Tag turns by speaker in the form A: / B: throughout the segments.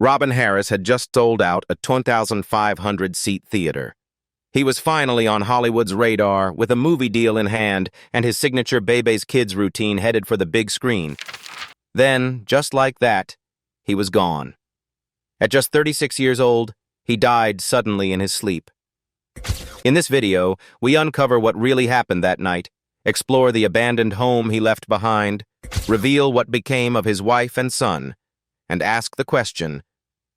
A: Robin Harris had just sold out a 2,500-seat theater. He was finally on Hollywood's radar with a movie deal in hand and his signature Bebe's Kids routine headed for the big screen. Then, just like that, he was gone. At just 36 years old, he died suddenly in his sleep. In this video, we uncover what really happened that night, explore the abandoned home he left behind, reveal what became of his wife and son, and ask the question,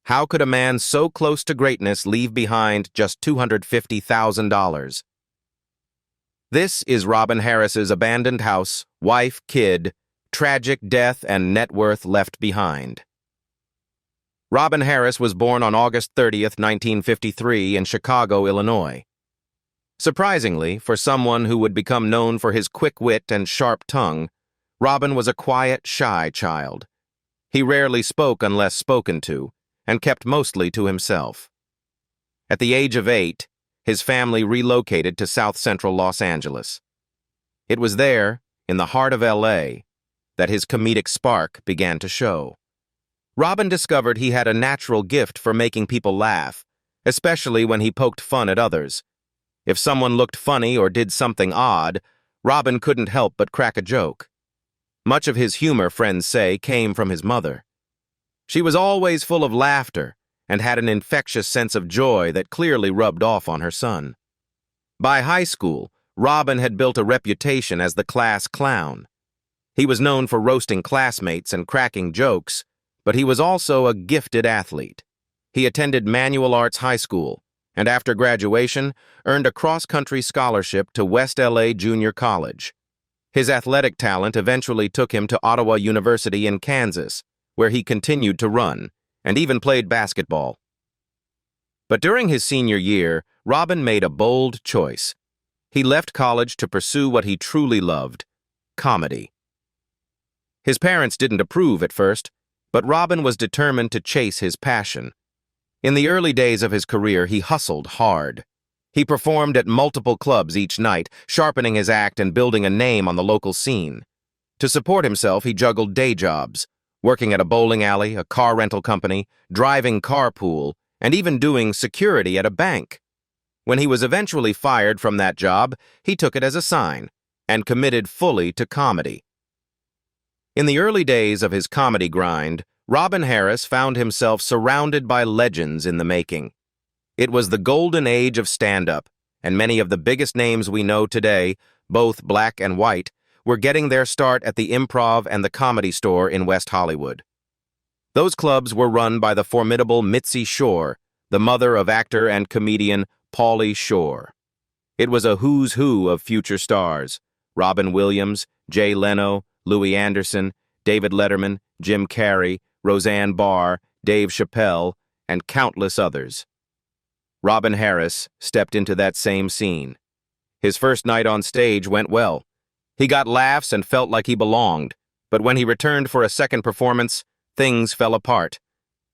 A: how could a man so close to greatness leave behind just $250,000? This is Robin Harris's abandoned house, wife, kid, tragic death, and net worth left behind. Robin Harris was born on August 30th, 1953 in Chicago, Illinois. Surprisingly, for someone who would become known for his quick wit and sharp tongue, Robin was a quiet, shy child. He rarely spoke unless spoken to, and kept mostly to himself. At the age of 8, his family relocated to South Central Los Angeles. It was there, in the heart of LA, that his comedic spark began to show. Robin discovered he had a natural gift for making people laugh, especially when he poked fun at others. If someone looked funny or did something odd, Robin couldn't help but crack a joke. Much of his humor, friends say, came from his mother. She was always full of laughter and had an infectious sense of joy that clearly rubbed off on her son. By high school, Robin had built a reputation as the class clown. He was known for roasting classmates and cracking jokes, but he was also a gifted athlete. He attended Manual Arts High School, and after graduation, earned a cross-country scholarship to West LA Junior College. His athletic talent eventually took him to Ottawa University in Kansas, where he continued to run, and even played basketball. But during his senior year, Robin made a bold choice. He left college to pursue what he truly loved, comedy. His parents didn't approve at first, but Robin was determined to chase his passion. In the early days of his career, he hustled hard. He performed at multiple clubs each night, sharpening his act and building a name on the local scene. To support himself, he juggled day jobs, working at a bowling alley, a car rental company, driving carpool, and even doing security at a bank. When he was eventually fired from that job, he took it as a sign and committed fully to comedy. In the early days of his comedy grind, Robin Harris found himself surrounded by legends in the making. It was the golden age of stand-up, and many of the biggest names we know today, both black and white, were getting their start at the Improv and the Comedy Store in West Hollywood. Those clubs were run by the formidable Mitzi Shore, the mother of actor and comedian Pauly Shore. It was a who's who of future stars: Robin Williams, Jay Leno, Louis Anderson, David Letterman, Jim Carrey, Roseanne Barr, Dave Chappelle, and countless others. Robin Harris stepped into that same scene. His first night on stage went well. He got laughs and felt like he belonged, but when he returned for a second performance, things fell apart.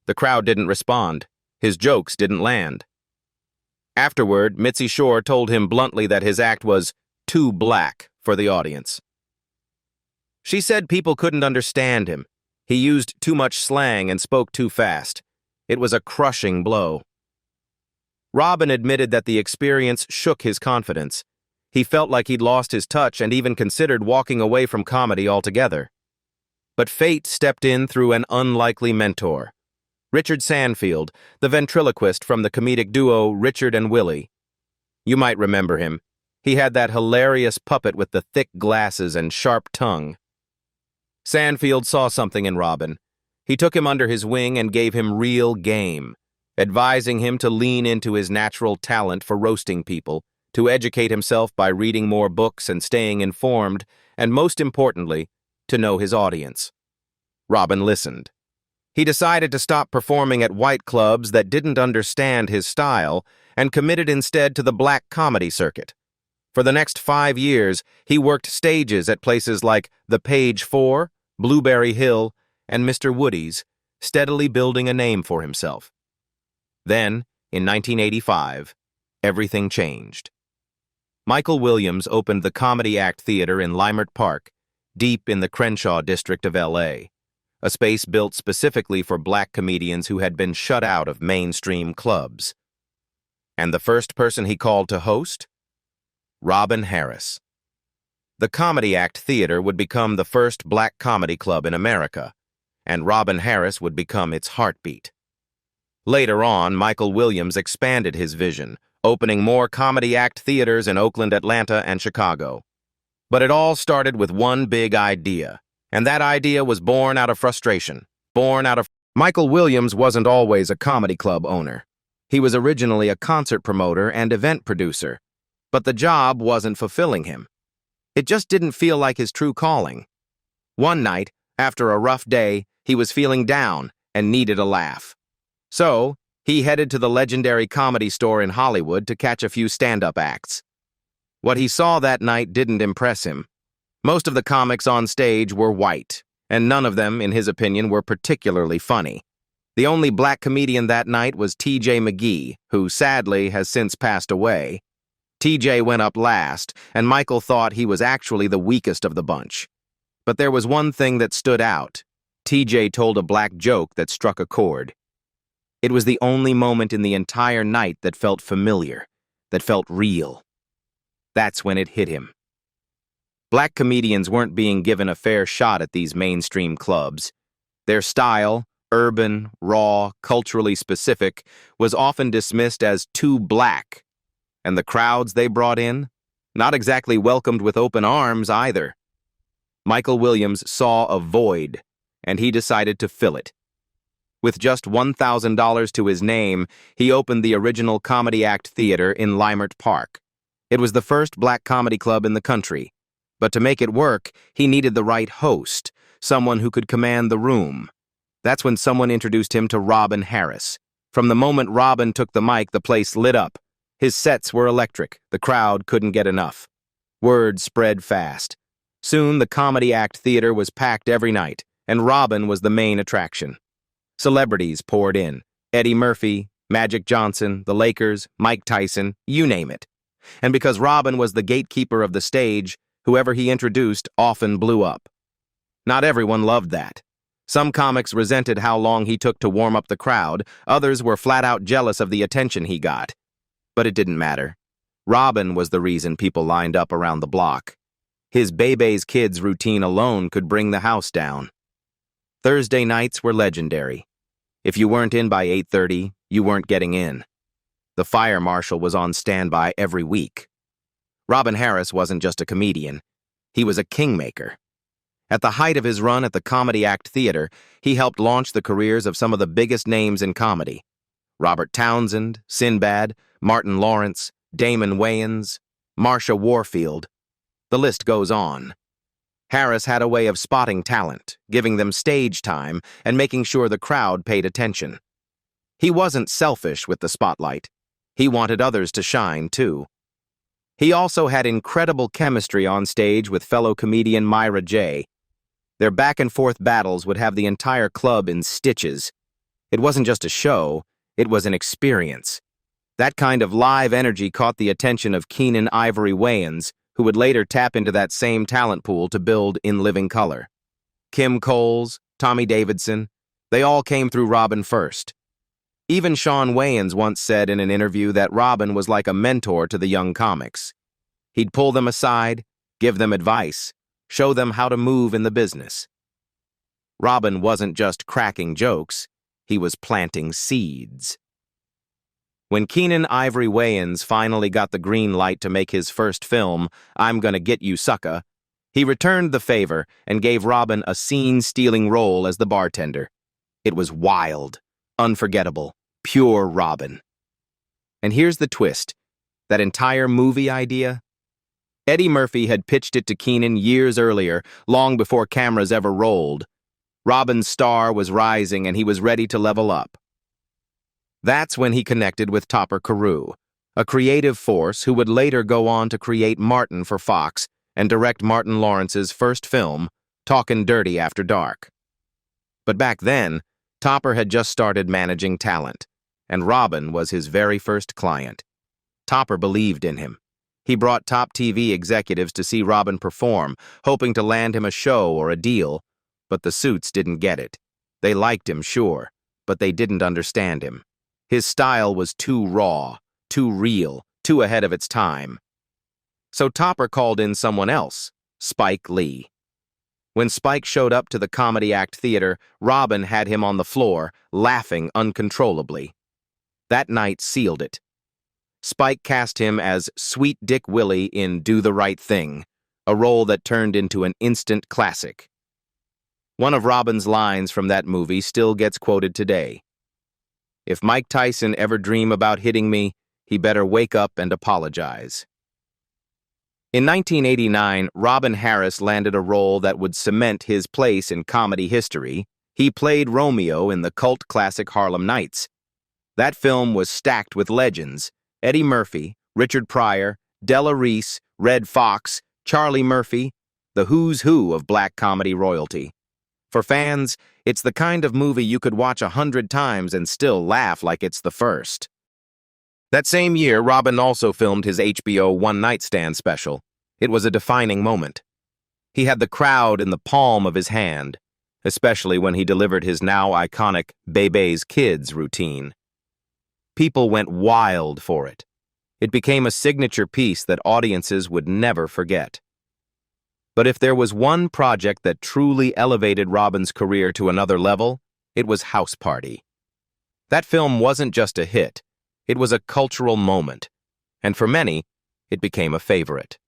A: The crowd didn't respond. His jokes didn't land. Afterward, Mitzi Shore told him bluntly that his act was too black for the audience. She said people couldn't understand him. He used too much slang and spoke too fast. It was a crushing blow. Robin admitted that the experience shook his confidence. He felt like he'd lost his touch and even considered walking away from comedy altogether. But fate stepped in through an unlikely mentor. Richard Sandfield, the ventriloquist from the comedic duo Richard and Willie. You might remember him. He had that hilarious puppet with the thick glasses and sharp tongue. Sandfield saw something in Robin. He took him under his wing and gave him real game, advising him to lean into his natural talent for roasting people, to educate himself by reading more books and staying informed, and most importantly, to know his audience. Robin listened. He decided to stop performing at white clubs that didn't understand his style and committed instead to the black comedy circuit. For the next 5 years, he worked stages at places like the Page 4, Blueberry Hill, and Mr. Woody's, steadily building a name for himself. Then, in 1985, everything changed. Michael Williams opened the Comedy Act Theater in Leimert Park, deep in the Crenshaw district of LA. a space built specifically for black comedians who had been shut out of mainstream clubs. And the first person he called to host? Robin Harris. The Comedy Act Theater would become the first black comedy club in America, and Robin Harris would become its heartbeat. Later on, Michael Williams expanded his vision, opening more Comedy Act theaters in Oakland, Atlanta, and Chicago. But it all started with one big idea, and that idea was born out of frustration, Michael Williams wasn't always a comedy club owner. He was originally a concert promoter and event producer, but the job wasn't fulfilling him. It just didn't feel like his true calling. One night, after a rough day, he was feeling down and needed a laugh. So, he headed to the legendary Comedy Store in Hollywood to catch a few stand-up acts. What he saw that night didn't impress him. Most of the comics on stage were white, and none of them, in his opinion, were particularly funny. The only black comedian that night was T.J. McGee, who sadly has since passed away. T.J. went up last, and Michael thought he was actually the weakest of the bunch. But there was one thing that stood out. T.J. told a black joke that struck a chord. It was the only moment in the entire night that felt familiar, that felt real. That's when it hit him. Black comedians weren't being given a fair shot at these mainstream clubs. Their style, urban, raw, culturally specific, was often dismissed as too black. And the crowds they brought in? Not exactly welcomed with open arms either. Michael Williams saw a void, and he decided to fill it. With just $1,000 to his name, he opened the original Comedy Act Theater in Leimert Park. It was the first black comedy club in the country. But to make it work, he needed the right host, someone who could command the room. That's when someone introduced him to Robin Harris. From the moment Robin took the mic, the place lit up. His sets were electric. The crowd couldn't get enough. Word spread fast. Soon, the Comedy Act Theater was packed every night, and Robin was the main attraction. Celebrities poured in. Eddie Murphy, Magic Johnson, the Lakers, Mike Tyson, you name it. And because Robin was the gatekeeper of the stage, whoever he introduced often blew up. Not everyone loved that. Some comics resented how long he took to warm up the crowd. Others were flat out jealous of the attention he got. But it didn't matter. Robin was the reason people lined up around the block. His Bebe's Kids routine alone could bring the house down. Thursday nights were legendary. If you weren't in by 8:30, you weren't getting in. The fire marshal was on standby every week. Robin Harris wasn't just a comedian. He was a kingmaker. At the height of his run at the Comedy Act Theater, he helped launch the careers of some of the biggest names in comedy. Robert Townsend, Sinbad, Martin Lawrence, Damon Wayans, Marsha Warfield. The list goes on. Harris had a way of spotting talent, giving them stage time, and making sure the crowd paid attention. He wasn't selfish with the spotlight. He wanted others to shine, too. He also had incredible chemistry on stage with fellow comedian Myra J. Their back-and-forth battles would have the entire club in stitches. It wasn't just a show, it was an experience. That kind of live energy caught the attention of Keenan Ivory Wayans, who would later tap into that same talent pool to build In Living Color. Kim Coles, Tommy Davidson, they all came through Robin first. Even Shawn Wayans once said in an interview that Robin was like a mentor to the young comics. He'd pull them aside, give them advice, show them how to move in the business. Robin wasn't just cracking jokes, he was planting seeds. When Keenan Ivory Wayans finally got the green light to make his first film, I'm Gonna Get You Sucka, he returned the favor and gave Robin a scene-stealing role as the bartender. It was wild, unforgettable, pure Robin. And here's the twist. That entire movie idea? Eddie Murphy had pitched it to Keenan years earlier, long before cameras ever rolled. Robin's star was rising and he was ready to level up. That's when he connected with Topper Carew, a creative force who would later go on to create Martin for Fox and direct Martin Lawrence's first film, Talkin' Dirty After Dark. But back then, Topper had just started managing talent, and Robin was his very first client. Topper believed in him. He brought top TV executives to see Robin perform, hoping to land him a show or a deal. But the suits didn't get it. They liked him, sure, but they didn't understand him. His style was too raw, too real, too ahead of its time. So Topper called in someone else, Spike Lee. When Spike showed up to the Comedy Act Theater, Robin had him on the floor, laughing uncontrollably. That night sealed it. Spike cast him as Sweet Dick Willie in Do the Right Thing, a role that turned into an instant classic. One of Robin's lines from that movie still gets quoted today. "If Mike Tyson ever dream about hitting me, he better wake up and apologize." In 1989, Robin Harris landed a role that would cement his place in comedy history. He played Romeo in the cult classic Harlem Nights. That film was stacked with legends: Eddie Murphy, Richard Pryor, Della Reese, Red Fox, Charlie Murphy, the who's who of black comedy royalty. For fans, it's the kind of movie you could watch 100 times and still laugh like it's the first. That same year, Robin also filmed his HBO One Night Stand special. It was a defining moment. He had the crowd in the palm of his hand, especially when he delivered his now iconic Bebe's Kids routine. People went wild for it. It became a signature piece that audiences would never forget. But if there was one project that truly elevated Robin's career to another level, it was House Party. That film wasn't just a hit. It was a cultural moment, and for many, it became a favorite.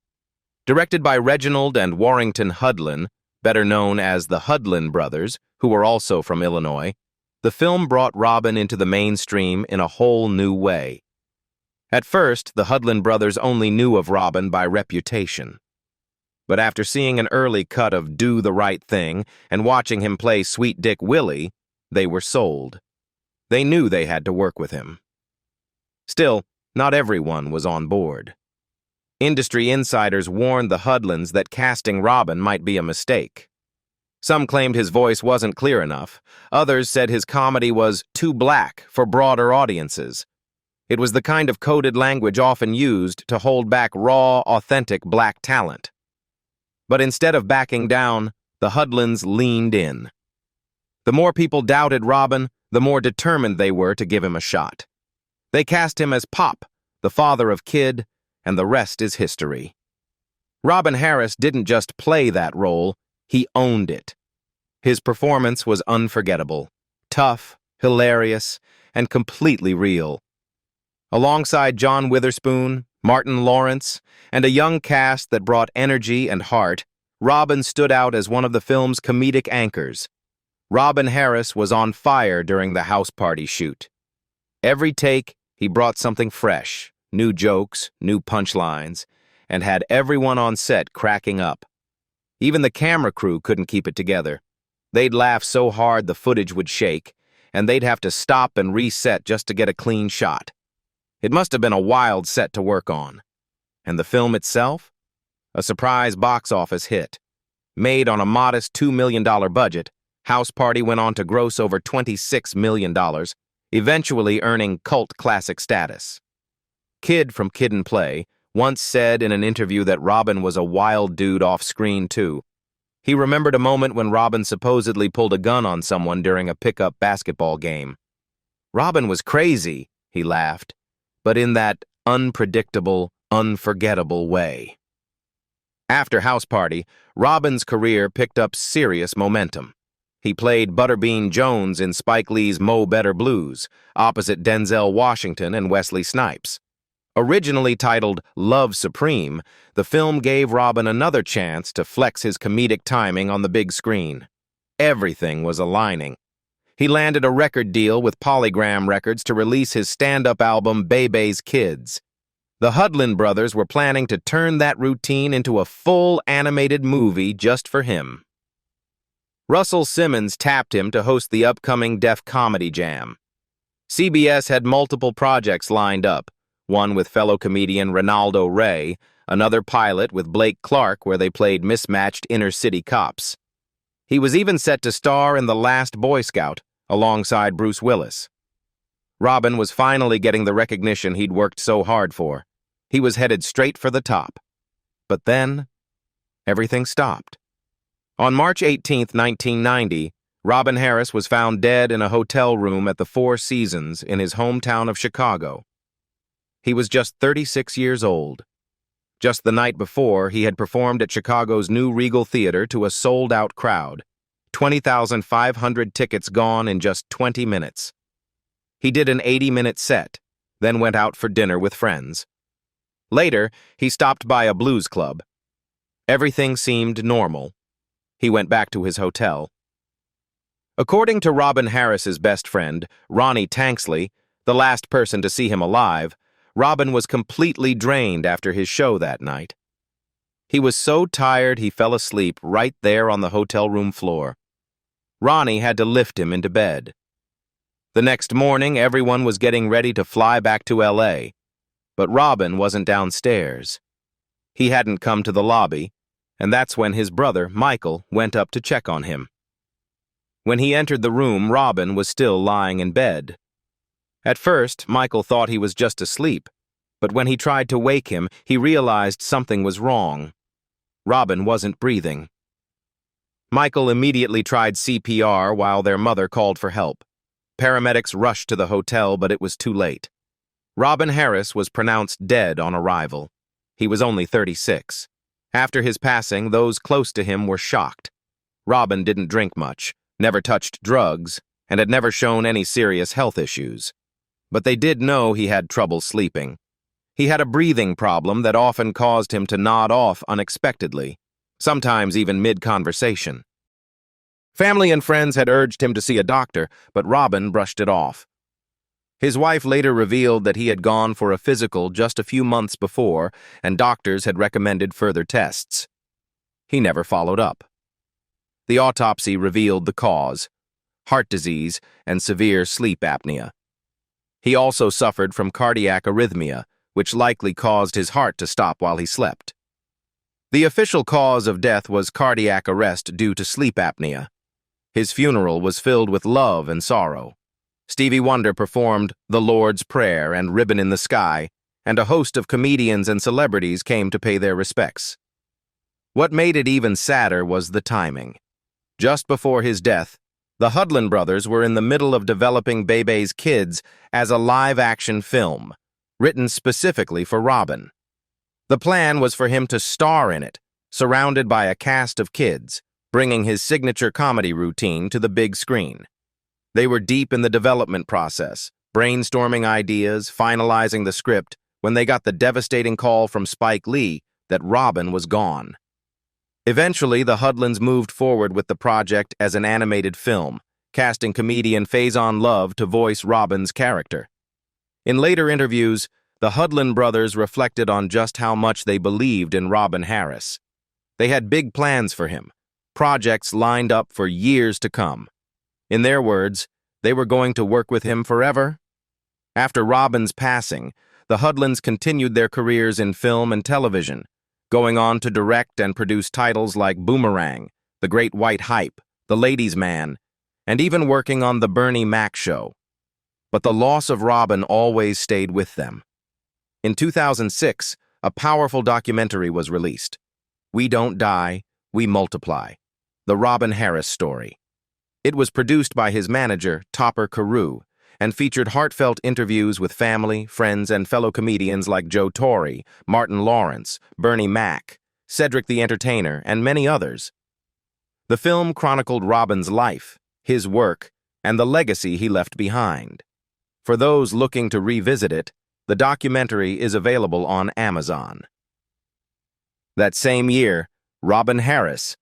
A: Directed by Reginald and Warrington Hudlin, better known as the Hudlin brothers, who were also from Illinois, the film brought Robin into the mainstream in a whole new way. At first, the Hudlin brothers only knew of Robin by reputation. But after seeing an early cut of Do the Right Thing and watching him play Sweet Dick Willie, they were sold. They knew they had to work with him. Still, not everyone was on board. Industry insiders warned the Hudlins that casting Robin might be a mistake. Some claimed his voice wasn't clear enough. Others said his comedy was too black for broader audiences. It was the kind of coded language often used to hold back raw, authentic black talent. But instead of backing down, the Hudlins leaned in. The more people doubted Robin, the more determined they were to give him a shot. They cast him as Pop, the father of Kid, and the rest is history. Robin Harris didn't just play that role, he owned it. His performance was unforgettable, tough, hilarious, and completely real. Alongside John Witherspoon, Martin Lawrence, and a young cast that brought energy and heart, Robin stood out as one of the film's comedic anchors. Robin Harris was on fire during the House Party shoot. Every take, he brought something fresh, new jokes, new punchlines, and had everyone on set cracking up. Even the camera crew couldn't keep it together. They'd laugh so hard the footage would shake, and they'd have to stop and reset just to get a clean shot. It must have been a wild set to work on. And the film itself? A surprise box office hit. Made on a modest $2 million budget, House Party went on to gross over $26 million, eventually earning cult classic status. Kid from Kid and Play once said in an interview that Robin was a wild dude off-screen, too. He remembered a moment when Robin supposedly pulled a gun on someone during a pickup basketball game. Robin was crazy, he laughed, but in that unpredictable, unforgettable way. After House Party, Robin's career picked up serious momentum. He played Butterbean Jones in Spike Lee's Mo Better Blues, opposite Denzel Washington and Wesley Snipes. Originally titled Love Supreme, the film gave Robin another chance to flex his comedic timing on the big screen. Everything was aligning. He landed a record deal with Polygram Records to release his stand-up album Bebe's Kids. The Hudlin brothers were planning to turn that routine into a full animated movie just for him. Russell Simmons tapped him to host the upcoming Def Comedy Jam. CBS had multiple projects lined up, one with fellow comedian Ronaldo Ray, another pilot with Blake Clark where they played mismatched inner-city cops. He was even set to star in The Last Boy Scout, alongside Bruce Willis. Robin was finally getting the recognition he'd worked so hard for. He was headed straight for the top. But then, everything stopped. On March 18, 1990, Robin Harris was found dead in a hotel room at the Four Seasons in his hometown of Chicago. He was just 36 years old. Just the night before, he had performed at Chicago's new Regal Theater to a sold-out crowd, 20,500 tickets gone in just 20 minutes. He did an 80-minute set, then went out for dinner with friends. Later, he stopped by a blues club. Everything seemed normal. He went back to his hotel. According to Robin Harris's best friend, Ronnie Tanksley, the last person to see him alive, Robin was completely drained after his show that night. He was so tired he fell asleep right there on the hotel room floor. Ronnie had to lift him into bed. The next morning, everyone was getting ready to fly back to L.A., but Robin wasn't downstairs. He hadn't come to the lobby, and that's when his brother, Michael, went up to check on him. When he entered the room, Robin was still lying in bed. At first, Michael thought he was just asleep, but when he tried to wake him, he realized something was wrong. Robin wasn't breathing. Michael immediately tried CPR while their mother called for help. Paramedics rushed to the hotel, but it was too late. Robin Harris was pronounced dead on arrival. He was only 36. After his passing, those close to him were shocked. Robin didn't drink much, never touched drugs, and had never shown any serious health issues. But they did know he had trouble sleeping. He had a breathing problem that often caused him to nod off unexpectedly, sometimes even mid-conversation. Family and friends had urged him to see a doctor, but Robin brushed it off. His wife later revealed that he had gone for a physical just a few months before, and doctors had recommended further tests. He never followed up. The autopsy revealed the cause: heart disease and severe sleep apnea. He also suffered from cardiac arrhythmia, which likely caused his heart to stop while he slept. The official cause of death was cardiac arrest due to sleep apnea. His funeral was filled with love and sorrow. Stevie Wonder performed The Lord's Prayer and Ribbon in the Sky, and a host of comedians and celebrities came to pay their respects. What made it even sadder was the timing. Just before his death, the Hudlin brothers were in the middle of developing Bebe's Kids as a live-action film, written specifically for Robin. The plan was for him to star in it, surrounded by a cast of kids, bringing his signature comedy routine to the big screen. They were deep in the development process, brainstorming ideas, finalizing the script, when they got the devastating call from Spike Lee that Robin was gone. Eventually, the Hudlins moved forward with the project as an animated film, casting comedian Faison Love to voice Robin's character. In later interviews, the Hudlin brothers reflected on just how much they believed in Robin Harris. They had big plans for him, projects lined up for years to come. In their words, they were going to work with him forever. After Robin's passing, the Hudlins continued their careers in film and television, going on to direct and produce titles like Boomerang, The Great White Hype, The Ladies' Man, and even working on The Bernie Mac Show. But the loss of Robin always stayed with them. In 2006, a powerful documentary was released, We Don't Die, We Multiply, The Robin Harris Story. It was produced by his manager, Topper Carew, and featured heartfelt interviews with family, friends, and fellow comedians like Joe Torre, Martin Lawrence, Bernie Mac, Cedric the Entertainer, and many others. The film chronicled Robin's life, his work, and the legacy he left behind. For those looking to revisit it, the documentary is available on Amazon. That same year, Robin Harris,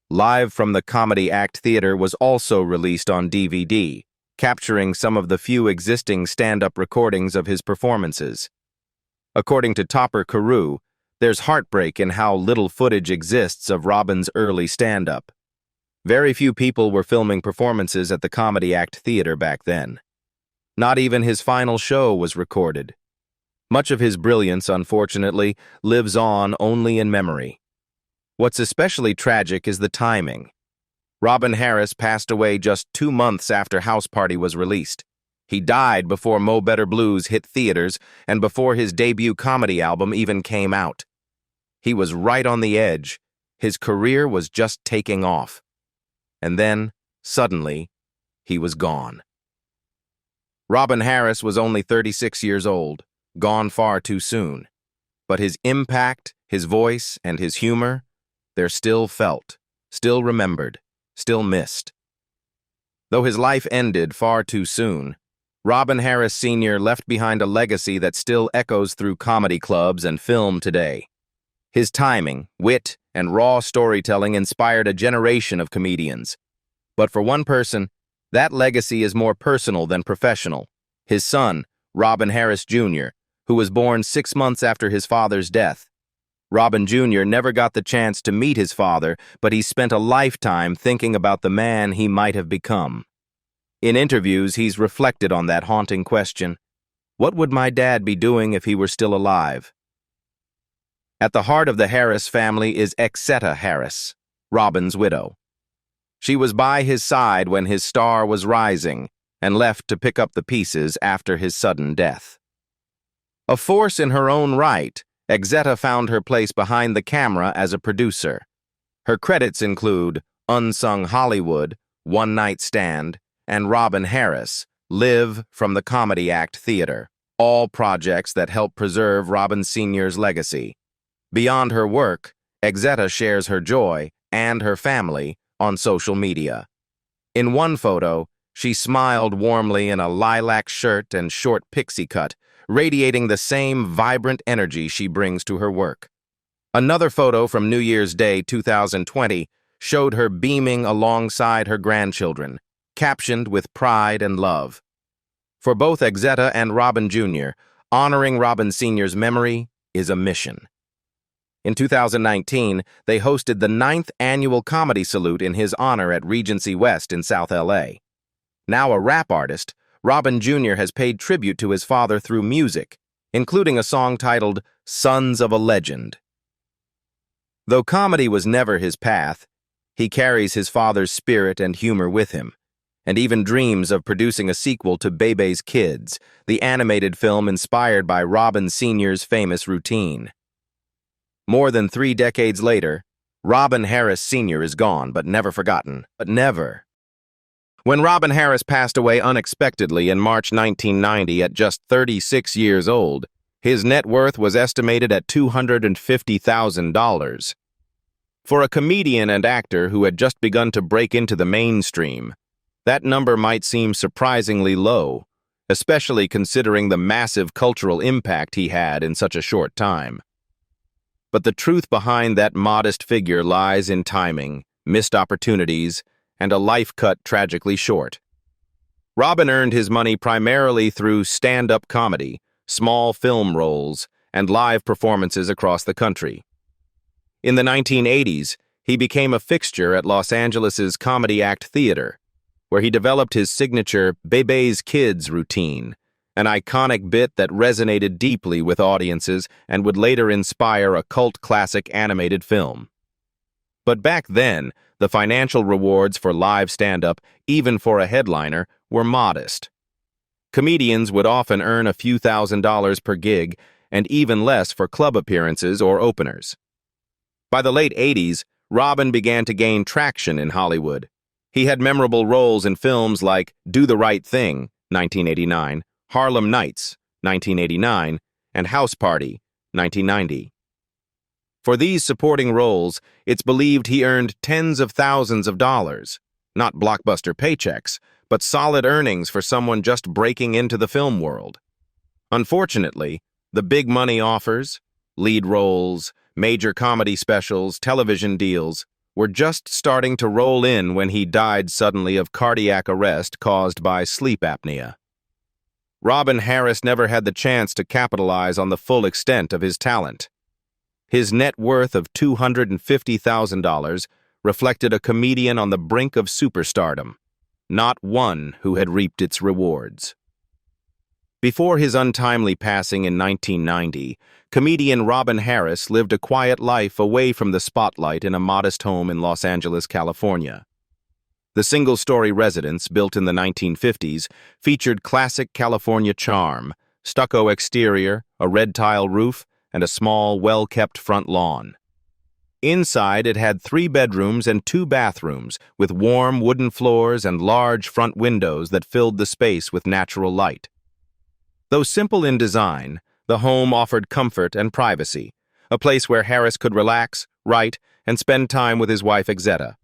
A: live from the Comedy Act Theater, was also released on DVD, capturing some of the few existing stand-up recordings of his performances. According to Topper Carew, there's heartbreak in how little footage exists of Robin's early stand-up. Very few people were filming performances at the Comedy Act Theater back then. Not even his final show was recorded. Much of his brilliance, unfortunately, lives on only in memory. What's especially tragic is the timing. Robin Harris passed away just 2 months after House Party was released. He died before Mo Better Blues hit theaters and before his debut comedy album even came out. He was right on the edge, His career was just taking off. And then, suddenly, he was gone. Robin Harris was only 36 years old, gone far too soon. But his impact, his voice, and his humor, they're still felt, still remembered, still missed. Though his life ended far too soon, Robin Harris Sr. left behind a legacy that still echoes through comedy clubs and film today. His timing, wit, and raw storytelling inspired a generation of comedians. But for one person, that legacy is more personal than professional. His son, Robin Harris Jr., who was born 6 months after his father's death. Robin Jr. never got the chance to meet his father, but he spent a lifetime thinking about the man he might have become. In interviews, he's reflected on that haunting question: what would my dad be doing if he were still alive? At the heart of the Harris family is Exetta Harris, Robin's widow. She was by his side when his star was rising and left to pick up the pieces after his sudden death. A force in her own right, Exetta found her place behind the camera as a producer. Her credits include Unsung Hollywood, One Night Stand, and Robin Harris, Live from the Comedy Act Theater, all projects that help preserve Robin Sr.'s legacy. Beyond her work, Exetta shares her joy and her family on social media. In one photo, she smiled warmly in a lilac shirt and short pixie cut, radiating the same vibrant energy she brings to her work. Another photo from New Year's Day 2020 showed her beaming alongside her grandchildren, captioned with pride and love. For both Exetta and Robin Jr., honoring Robin Sr.'s memory is a mission. In 2019, they hosted the 9th annual Comedy Salute in his honor at Regency West in South LA. Now a rap artist, Robin Jr. has paid tribute to his father through music, including a song titled Sons of a Legend. Though comedy was never his path, he carries his father's spirit and humor with him, and even dreams of producing a sequel to Bebe's Kids, the animated film inspired by Robin Sr.'s famous routine. More than 3 decades later, Robin Harris Sr. is gone, but never forgotten. But never. When Robin Harris passed away unexpectedly in March 1990 at just 36 years old, his net worth was estimated at $250,000. For a comedian and actor who had just begun to break into the mainstream, that number might seem surprisingly low, especially considering the massive cultural impact he had in such a short time. But the truth behind that modest figure lies in timing, missed opportunities, and a life cut tragically short. Robin earned his money primarily through stand-up comedy, small film roles, and live performances across the country. In the 1980s, he became a fixture at Los Angeles' Comedy Act Theater, where he developed his signature Bebe's Kids routine, an iconic bit that resonated deeply with audiences and would later inspire a cult classic animated film. But back then, the financial rewards for live stand-up, even for a headliner, were modest. Comedians would often earn a few $1,000s per gig, and even less for club appearances or openers. By the late 80s, Robin began to gain traction in Hollywood. He had memorable roles in films like Do the Right Thing, 1989, Harlem Nights, 1989, and House Party, 1990. For these supporting roles, it's believed he earned tens of thousands of dollars, not blockbuster paychecks, but solid earnings for someone just breaking into the film world. Unfortunately, the big money offers, lead roles, major comedy specials, television deals, were just starting to roll in when he died suddenly of cardiac arrest caused by sleep apnea. Robin Harris never had the chance to capitalize on the full extent of his talent. His net worth of $250,000 reflected a comedian on the brink of superstardom, not one who had reaped its rewards. Before his untimely passing in 1990, comedian Robin Harris lived a quiet life away from the spotlight in a modest home in Los Angeles, California. The single-story residence, built in the 1950s, featured classic California charm, stucco exterior, a red tile roof, and a small, well-kept front lawn. Inside, it had 3 bedrooms and 2 bathrooms, with warm wooden floors and large front windows that filled the space with natural light. Though simple in design, the home offered comfort and privacy, a place where Harris could relax, write, and spend time with his wife Exetta.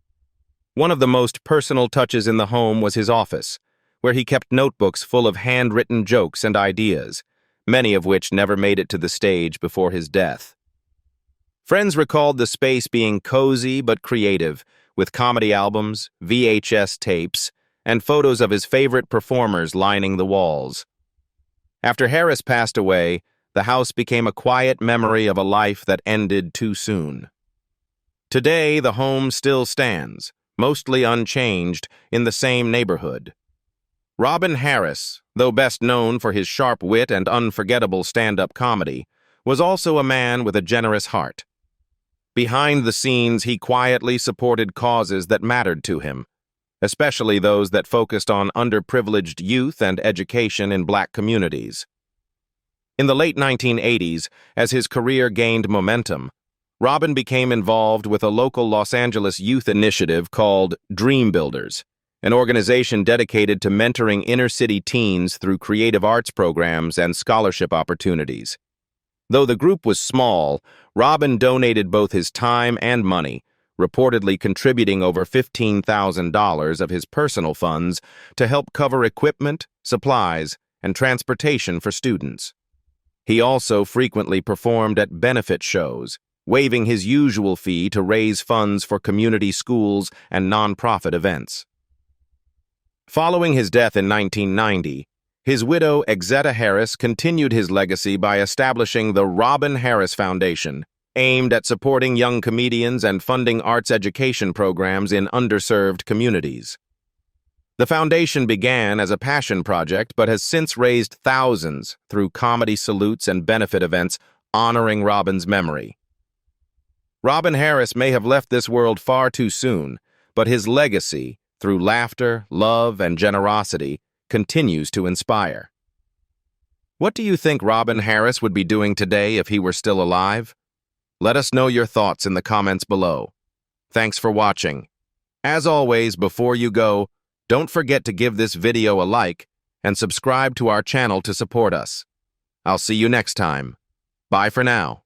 A: One of the most personal touches in the home was his office, where he kept notebooks full of handwritten jokes and ideas, many of which never made it to the stage before his death. Friends recalled the space being cozy but creative, with comedy albums, VHS tapes, and photos of his favorite performers lining the walls. After Harris passed away, the house became a quiet memory of a life that ended too soon. Today, the home still stands, mostly unchanged, in the same neighborhood. Robin Harris, though best known for his sharp wit and unforgettable stand-up comedy, was also a man with a generous heart. Behind the scenes, he quietly supported causes that mattered to him, especially those that focused on underprivileged youth and education in Black communities. In the late 1980s, as his career gained momentum, Robin became involved with a local Los Angeles youth initiative called Dream Builders, an organization dedicated to mentoring inner-city teens through creative arts programs and scholarship opportunities. Though the group was small, Robin donated both his time and money, reportedly contributing over $15,000 of his personal funds to help cover equipment, supplies, and transportation for students. He also frequently performed at benefit shows, waiving his usual fee to raise funds for community schools and nonprofit events. Following his death in 1990, his widow, Exetta Harris, continued his legacy by establishing the Robin Harris Foundation, aimed at supporting young comedians and funding arts education programs in underserved communities. The foundation began as a passion project but has since raised thousands through comedy salutes and benefit events honoring Robin's memory. Robin Harris may have left this world far too soon, but his legacy, through laughter, love, and generosity, continues to inspire. What do you think Robin Harris would be doing today if he were still alive? Let us know your thoughts in the comments below. Thanks for watching. As always, before you go, don't forget to give this video a like and subscribe to our channel to support us. I'll see you next time. Bye for now.